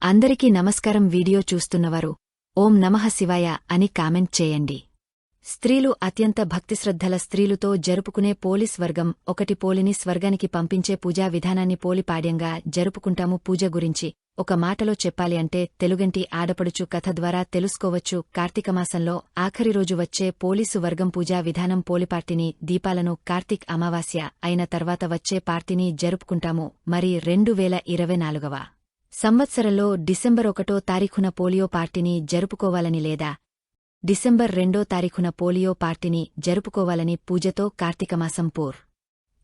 అందరికీ నమస్కారం. వీడియో చూస్తున్నవారు ఓం నమః శివాయ అని కామెంట్ చేయండి. స్త్రీలు అత్యంత భక్తిశ్రద్ధల స్త్రీలుతో జరుపుకునే పోలీస్ వర్గం ఒకటి పోలిని స్వర్గానికి పంపించే పూజా విధానాన్ని పోలిపాడ్యంగా జరుపుకుంటాము. పూజ గురించి ఒక మాటలో చెప్పాలి అంటే తెలుగంటి ఆడపడుచు కథ ద్వారా తెలుసుకోవచ్చు. కార్తీకమాసంలో ఆఖరి రోజు వచ్చే పోలీసు వర్గం పూజా విధానం పోలిపార్టిని దీపాలను కార్తీక్ అమావాస్య అయిన తర్వాత వచ్చే పార్టీని జరుపుకుంటాము. మరి 2024వ సంవత్సరంలో డిసెంబర్ 1వ తారీఖున పోలియో పార్టీని జరుపుకోవాలని లేదా డిసెంబర్ 2వ తారీఖున పోలియో పార్టీని జరుపుకోవాలని పూజతో కార్తీకమాసం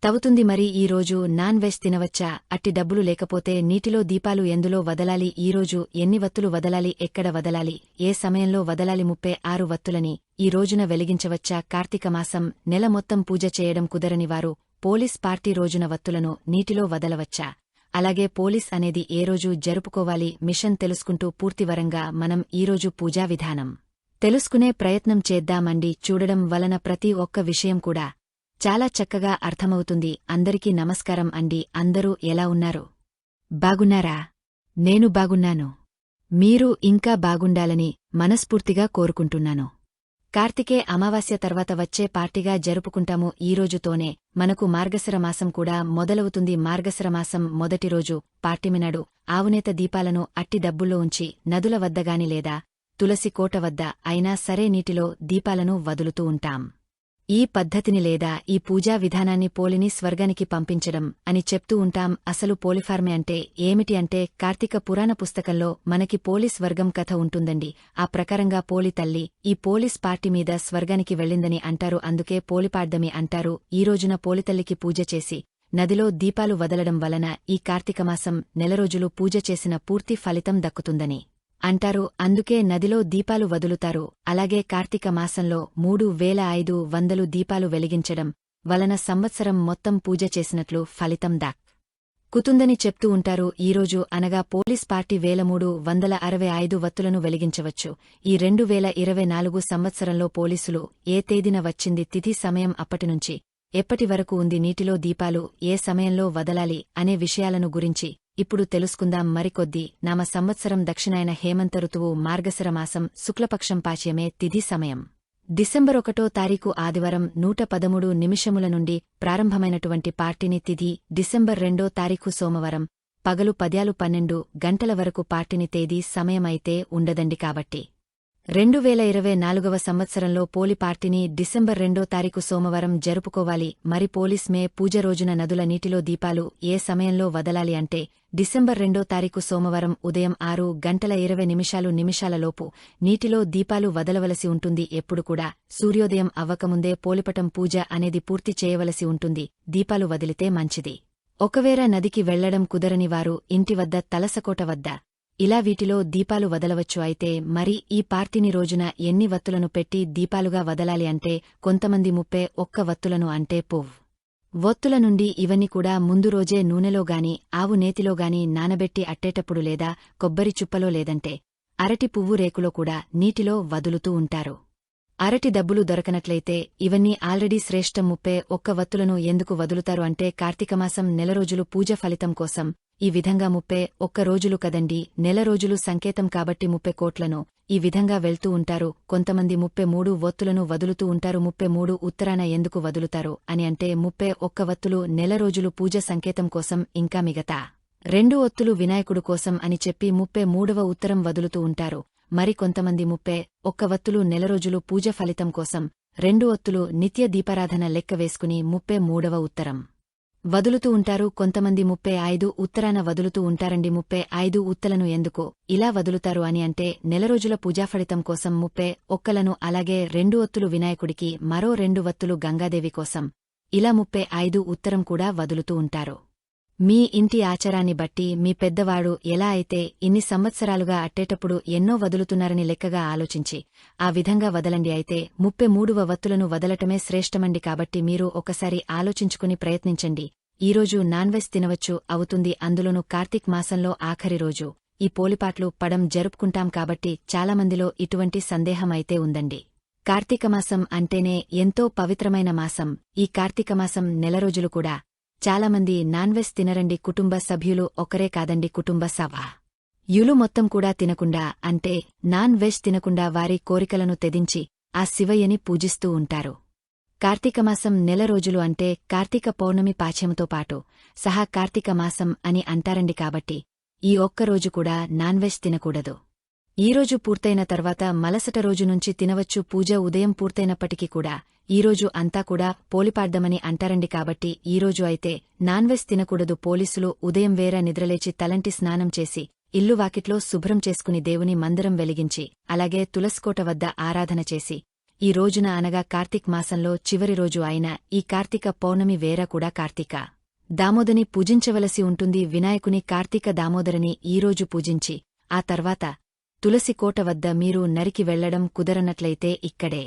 తవుతుంది. మరి ఈ రోజు నాన్ వెజ్ తినవచ్చా? అట్టి డబ్బులు లేకపోతే నీటిలో దీపాలు ఎందులో వదలాలి? ఈరోజు ఎన్ని వత్తులు వదలాలి? ఎక్కడ వదలాలి? ఏ సమయంలో వదలాలి? 36 వత్తులని ఈ రోజున వెలిగించవచ్చా? కార్తీకమాసం నెల మొత్తం పూజ చేయడం కుదరని వారు పోలీస్ పార్టీ రోజున వత్తులను నీటిలో వదలవచ్చా? అలాగే పోలీస్ అనేది ఏ రోజు జరుపుకోవాలి? మిషన్ తెలుసుకుంటూ పూర్తివరంగా మనం ఈరోజు పూజా విధానం తెలుసుకునే ప్రయత్నం చేద్దామండి. చూడడం వలన ప్రతి ఒక్క విషయం కూడా చాలా చక్కగా అర్థమవుతుంది. అందరికీ నమస్కారం అండి. అందరూ ఎలా ఉన్నారు? బాగున్నారా? నేను బాగున్నాను. మీరు ఇంకా బాగుండాలని మనస్ఫూర్తిగా కోరుకుంటున్నాను. కార్తికే అమావాస్య తర్వాత వచ్చే పార్టీగా జరుపుకుంటాము. ఈ రోజుతోనే మనకు మార్గశిర మాసం కూడా మొదలవుతుంది. మార్గశిర మాసం మొదటి రోజు పార్టీమినాడు ఆవునేత దీపాలను అట్టి డబ్బుల్లో ఉంచి నదుల వద్దగాని లేదా తులసి కోట వద్ద అయినా సరే నీటిలో దీపాలను వదులుతూ ఉంటాం. ఈ పద్ధతిని లేదా ఈ పూజా విధానాన్ని పోలిని స్వర్గానికి పంపించడం అని చెప్తూ ఉంటాం. అసలు పోలిఫార్మే అంటే ఏమిటి అంటే కార్తీక పురాణ పుస్తకంలో మనకి పోలీస్ వర్గం కథ ఉంటుందండి. ఆ ప్రకారంగా పోలి తల్లి ఈ పోలీస్ పార్టీ మీద స్వర్గానికి వెళ్ళిందని అంటారు. అందుకే పోలిపాడ్దమి అంటారు. ఈ రోజున పోలితల్లికి పూజ చేసి నదిలో దీపాలు వదలడం వలన ఈ కార్తీకమాసం నెల రోజులు పూజ చేసిన పూర్తి ఫలితం దక్కుతుందని అంటారు. అందుకే నదిలో దీపాలు వదులుతారు. అలాగే కార్తీక మాసంలో 3500 దీపాలు వెలిగించడం వలన సంవత్సరం మొత్తం పూజ చేసినట్లు ఫలితం దక్కుతుందని చెప్తూ ఉంటారు. ఈరోజు అనగా పోలీస్ పార్టీ 1365 వత్తులను వెలిగించవచ్చు. ఈ 2024 సంవత్సరంలో పోలీసులు ఏ తేదీన వచ్చింది, తిథి, సమయం, అప్పటినుంచి ఎప్పటి వరకు ఉంది, నీటిలో దీపాలు ఏ సమయంలో వదలాలి అనే విషయాలను గురించి ఇప్పుడు తెలుసుకుందాం. మరికొద్ది నామ సంవత్సరం దక్షిణాయన హేమంత ఋతువు మార్గశిర మాసం శుక్లపక్షం పాచ్యమే తిథి సమయం డిసెంబర్ 1వ తారీఖు ఆదివారం 113 నిమిషముల నుండి ప్రారంభమైనటువంటి పార్టీని తిథి డిసెంబర్ 2వ తారీఖు సోమవారం పగలు 10:12 గంటల వరకు పార్టీని తేదీ సమయమైతే ఉండదండి. కాబట్టి 2024వ సంవత్సరంలో పోలి పార్టీని డిసెంబర్ 2వ తారీఖు సోమవారం జరుపుకోవాలి. మరి పోలీస్ మే పూజ రోజున నదుల నీటిలో దీపాలు ఏ సమయంలో వదలాలి అంటే డిసెంబర్ 2వ తారీఖు సోమవారం ఉదయం 6:20 నిమిషాలలోపు నీటిలో దీపాలు వదలవలసి ఉంటుంది. ఎప్పుడు కూడా సూర్యోదయం అవ్వకముందే పోలిపటం పూజ అనేది పూర్తి చేయవలసి ఉంటుంది. దీపాలు వదిలితే మంచిది. ఒకవేళ నదికి వెళ్లడం కుదరని వారు ఇంటి వద్ద తలసకోట వద్ద ఇలా వీటిలో దీపాలు వదలవచ్చు. అయితే మరి ఈ పార్టీని రోజున ఎన్ని వత్తులను పెట్టి దీపాలుగా వదలాలి అంటే కొంతమంది 31 వత్తులను అంటే వత్తుల నుండి ఇవన్నీ కూడా ముందు రోజే నూనెలోగాని ఆవు నేతిలోగాని నానబెట్టి అట్టేటప్పుడు లేదా కొబ్బరి చుప్పలో లేదంటే అరటి పువ్వు రేకులో కూడా నీటిలో వదులుతూ ఉంటారు. అరటి డబ్బులు దొరకనట్లయితే ఇవన్నీ ఆల్రెడీ శ్రేష్టం. 31 వత్తులను ఎందుకు వదులుతారు అంటే కార్తీకమాసం నెల రోజులు పూజ ఫలితం కోసం. ఈ విధంగా 31 రోజులు కదండి, నెల రోజులు సంకేతం కాబట్టి 30 కోట్లను ఈ విధంగా వెళ్తూ ఉంటారు. కొంతమంది 33 వత్తులను వదులుతూ ఉంటారు. 33 ఉత్తరాన ఎందుకు వదులుతారు అని అంటే 31 వత్తులు నెల రోజులు పూజ సంకేతం కోసం, ఇంకా మిగతా 2 ఒత్తులు వినాయకుడు కోసం అని చెప్పి 33వ ఉత్తరం వదులుతూ ఉంటారు. మరి కొంతమంది 31 వత్తులు నెల రోజులు పూజ ఫలితం కోసం, 2 ఒత్తులు నిత్య దీపారాధన లెక్క వేసుకుని 33వ ఉత్తరం వదులుతూ ఉంటారు. కొంతమంది 35 ఉత్తరాన వదులుతూ ఉంటారండి. 35 ఉత్తలను ఎందుకు ఇలా వదులుతారు అని అంటే నెల రోజుల పూజాఫలితం కోసం 31లను, అలాగే 2 ఒత్తులు వినాయకుడికి, మరో 2 వత్తులు గంగాదేవి కోసం, ఇలా 35 ఉత్తరం కూడా వదులుతూ ఉంటారు. మీ ఇంటి ఆచారాన్ని బట్టి మీ పెద్దవాడు ఎలా అయితే ఇన్ని సంవత్సరాలుగా అట్టేటప్పుడు ఎన్నో వదులుతున్నారని లెక్కగా ఆలోచించి ఆ విధంగా వదలండి. అయితే 33వ వత్తులను వదలటమే శ్రేష్టమండి. కాబట్టి మీరు ఒకసారి ఆలోచించుకుని ప్రయత్నించండి. ఈరోజు నాన్ వెజ్ తినవచ్చు అవుతుంది. అందులోనూ కార్తీక్ మాసంలో ఆఖరి రోజు ఈ పోలిపాట్లు పడం జరుపుకుంటాం కాబట్టి చాలామందిలో ఇటువంటి సందేహం అయితే ఉందండి. కార్తీకమాసం అంటేనే ఎంతో పవిత్రమైన మాసం. ఈ కార్తీకమాసం నెల రోజులు కూడా చాలామంది నాన్ వెజ్ తినరండి. కుటుంబ సభ్యులు ఒకరే కాదండి, కుటుంబ సభ యులు మొత్తం కూడా తినకుండా అంటే నాన్ వెజ్ తినకుండా వారి కోరికలను తెదించి ఆ శివయ్యని పూజిస్తూ ఉంటారు. కార్తీకమాసం నెల రోజులు అంటే కార్తీక పౌర్ణమి పాచ్యముతో పాటు సహా కార్తీక మాసం అని అంటారండి. కాబట్టి ఈ ఒక్కరోజు కూడా నాన్ వెజ్ తినకూడదు. ఈరోజు పూర్తయిన తర్వాత మలసట రోజు నుంచి తినవచ్చు. పూజ ఉదయం పూర్తయినప్పటికీ కూడా ఈరోజు అంతా కూడా పోలిపాడ్డమని అంటారండి. కాబట్టి ఈరోజు అయితే నాన్ వెజ్ తినకూడదు. పోలీసులు ఉదయం వేర నిద్రలేచి తలంటి స్నానం చేసి ఇల్లు వాకిట్లో శుభ్రం చేసుకుని దేవుని మందిరం వెలిగించి అలాగే తులసికోట వద్ద ఆరాధన చేసి ఈ రోజున అనగా కార్తీక్ మాసంలో చివరి రోజు అయిన ఈ కార్తీక పౌర్ణమి వేర కూడా కార్తీక దామోదని పూజించవలసి ఉంటుంది. వినాయకుని కార్తీక దామోదరని ఈరోజు పూజించి ఆ తర్వాత తులసికోట వద్ద మీరు నరికి వెళ్లడం కుదరనట్లయితే ఇక్కడే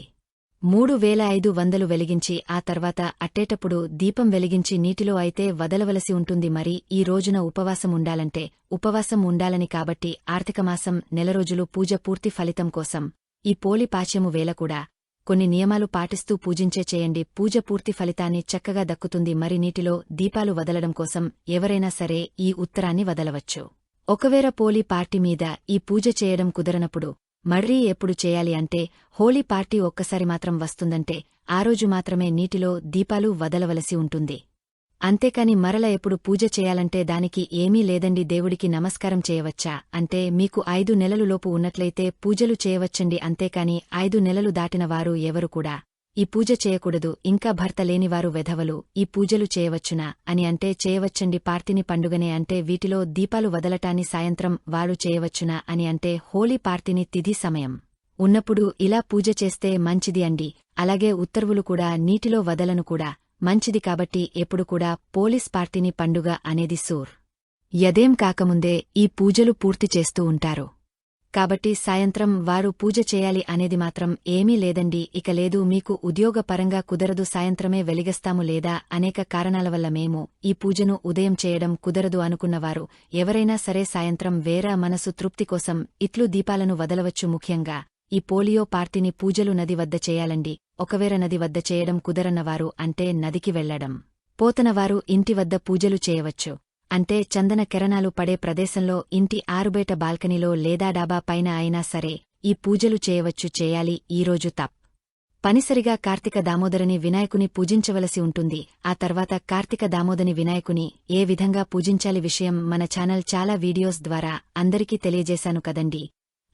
3500 వెలిగించి ఆ తర్వాత అట్టేటప్పుడు దీపం వెలిగించి నీటిలో అయితే వదలవలసి ఉంటుంది. మరి ఈ రోజున ఉపవాసం ఉండాలంటే ఉపవాసం ఉండాలని కాబట్టి ఆర్థికమాసం నెల రోజులు పూజ పూర్తి ఫలితం కోసం ఈ పోలి పాచ్యము వేళ కూడా కొన్ని నియమాలు పాటిస్తూ పూజించే చేయండి. పూజ పూర్తి ఫలితాన్ని చక్కగా దక్కుతుంది. మరి నీటిలో దీపాలు వదలడం కోసం ఎవరైనా సరే ఈ ఉత్తరాన్ని వదలవచ్చు. ఒకవేళ పోలి పార్టీ మీద ఈ పూజ చేయడం కుదరనప్పుడు మర్రీ ఎప్పుడు చేయాలి అంటే హోలీ పార్టీ ఒక్కసారి మాత్రం వస్తుందంటే ఆ రోజు మాత్రమే నీటిలో దీపాలు వదలవలసి ఉంటుంది. అంతేకాని మరల ఎప్పుడు పూజ చేయాలంటే దానికి ఏమీ లేదండి. దేవుడికి నమస్కారం చేయవచ్చా అంటే మీకు 5 నెలలు లోపు ఉన్నట్లయితే పూజలు చేయవచ్చండి. అంతేకాని 5 నెలలు దాటిన వారు ఎవరు కూడా ఈ పూజ చేయకూడదు. ఇంకా భర్త లేనివారు వెధవలు ఈ పూజలు చేయవచ్చునా అని అంటే చేయవచ్చండి. పార్టీని పండుగనే అంటే వీటిలో దీపాలు వదలటాన్ని సాయంత్రం వారు చేయవచ్చునా అని అంటే హోలీ పార్టీని తిథి సమయం ఉన్నప్పుడు ఇలా పూజ చేస్తే మంచిది అండి. అలాగే ఉత్తర్వులు కూడా నీటిలో వదలను కూడా మంచిది. కాబట్టి ఎప్పుడు కూడా పోలీస్ పార్టీని పండుగ అనేది సూర్ యదేం కాకముందే ఈ పూజలు పూర్తి చేస్తూ ఉంటారు. కాబట్టి సాయంత్రం వారు పూజ చేయాలి అనేది మాత్రం ఏమీ లేదండి. ఇక లేదు మీకు ఉద్యోగపరంగా కుదరదు సాయంత్రమే వెలిగస్తాము లేదా అనేక కారణాల వల్ల మేము ఈ పూజను ఉదయం చేయడం కుదరదు అనుకున్నవారు ఎవరైనా సరే సాయంత్రం వేర మనసు తృప్తి కోసం ఇట్లు దీపాలను వదలవచ్చు. ముఖ్యంగా ఈ పోలియో పార్టీని పూజలు నది వద్ద చేయాలండి. ఒకవేళ నది వద్ద చేయడం కుదరన్నవారు అంటే నదికి వెళ్లడం పోతనవారు ఇంటి వద్ద పూజలు చేయవచ్చు. అంటే చందన కిరణాలు పడే ప్రదేశంలో ఇంటి ఆరుబయట బాల్కనీలో లేదా డాబా పైన అయినా సరే ఈ పూజలు చేయవచ్చు. చేయాలి ఈరోజు పనిసరిగా కార్తీక దామోదరని వినాయకుని పూజించవలసి ఉంటుంది. ఆ తర్వాత కార్తీక దామోదని వినాయకుని ఏ విధంగా పూజించాలి విషయం మన ఛానల్ చాలా వీడియోస్ ద్వారా అందరికీ తెలియజేశాను కదండి.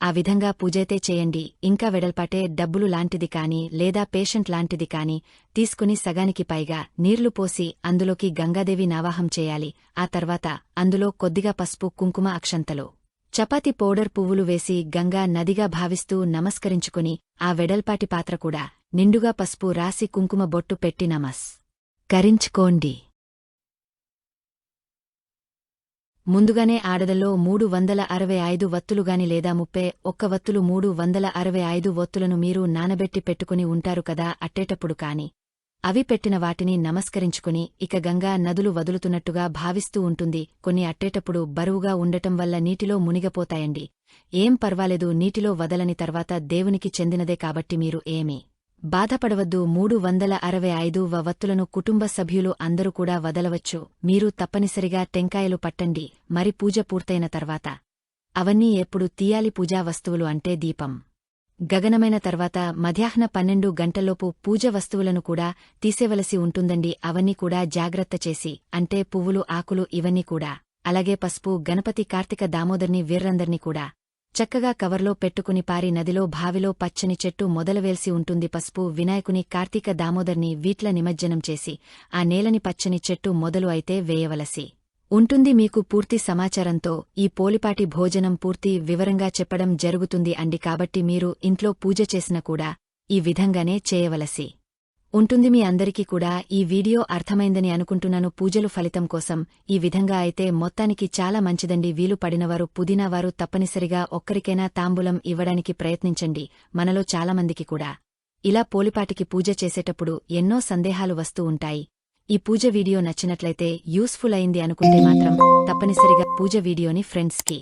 ఆ విధంగా పూజైతే చేయండి. ఇంకా వెడల్పాటే డబ్బులు లాంటిది కాని లేదా పేషెంట్ లాంటిది కాని తీసుకుని సగానికి పైగా నీళ్లు పోసి అందులోకి గంగాదేవి నావాహం చేయాలి. ఆ తర్వాత అందులో కొద్దిగా పసుపు కుంకుమ అక్షంతలు చపాతి పౌడర్ పువ్వులు వేసి గంగా నదిగా భావిస్తూ నమస్కరించుకుని ఆ వెడల్పాటి పాత్ర కూడా నిండుగా పసుపు రాసి కుంకుమ బొట్టు పెట్టి నమస్కరించుకోండి. ముందుగానే ఆడదల్లో 365 వత్తులుగాని లేదా 31 వత్తులు 365 వత్తులను మీరు నానబెట్టి పెట్టుకుని ఉంటారు కదా. అట్టేటప్పుడు కాని అవి పెట్టిన వాటిని నమస్కరించుకుని ఇక గంగా నదులు వదులుతున్నట్టుగా భావిస్తూ ఉంటుంది. కొన్ని అట్టేటప్పుడు బరువుగా ఉండటం వల్ల నీటిలో మునిగపోతాయండి. ఏం పర్వాలేదు, నీటిలో వదలని తర్వాత దేవునికి చెందినదే కాబట్టి మీరు ఏమీ బాధపడవద్దు. 365 వత్తులను కుటుంబ సభ్యులు అందరూ కూడా వదలవచ్చు. మీరు తప్పనిసరిగా టెంకాయలు పట్టండి. మరి పూజ పూర్తయిన తర్వాత అవన్నీ ఎప్పుడు తీయాలి? పూజా వస్తువులు అంటే దీపం గగనమైన తర్వాత మధ్యాహ్న 12 గంటల్లోపు పూజ వస్తువులను కూడా తీసేవలసి ఉంటుందండి. అవన్నీ కూడా జాగ్రత్త చేసి అంటే పువ్వులు ఆకులు ఇవన్నీ కూడా అలాగే పసుపు గణపతి కార్తీక దామోదర్ని వీర్రందర్నీ కూడా చక్కగా కవర్లో పెట్టుకుని పారి నదిలో బావిలో పచ్చని చెట్టు మొదలవేల్సి ఉంటుంది. పసుపు వినాయకుని కార్తీక దామోదర్ని వీట్ల నిమజ్జనం చేసి ఆ నేలని పచ్చని చెట్టు మొదలు అయితే వేయవలసి ఉంటుంది. మీకు పూర్తి సమాచారంతో ఈ పోలిపాటి భోజనం పూర్తి వివరంగా చెప్పడం జరుగుతుంది అండి. కాబట్టి మీరు ఇంట్లో పూజ చేసినా కూడా ఈ విధంగానే చేయవలసి ఉంటుంది. మీ అందరికీ కూడా ఈ వీడియో అర్థమైందని అనుకుంటున్నాను. పూజలు ఫలితం కోసం ఈ విధంగా అయితే మొత్తానికి చాలా మంచిదండి. వీలు పడినవారు పుదీనావారు తప్పనిసరిగా ఒక్కరికైనా తాంబూలం ఇవ్వడానికి ప్రయత్నించండి. మనలో చాలామందికి కూడా ఇలా పోలిపాటికి పూజ చేసేటప్పుడు ఎన్నో సందేహాలు వస్తూ ఉంటాయి. ఈ పూజ వీడియో నచ్చినట్లయితే యూస్ఫుల్ అయింది అనుకుంటే మాత్రం తప్పనిసరిగా పూజ వీడియోని ఫ్రెండ్స్కి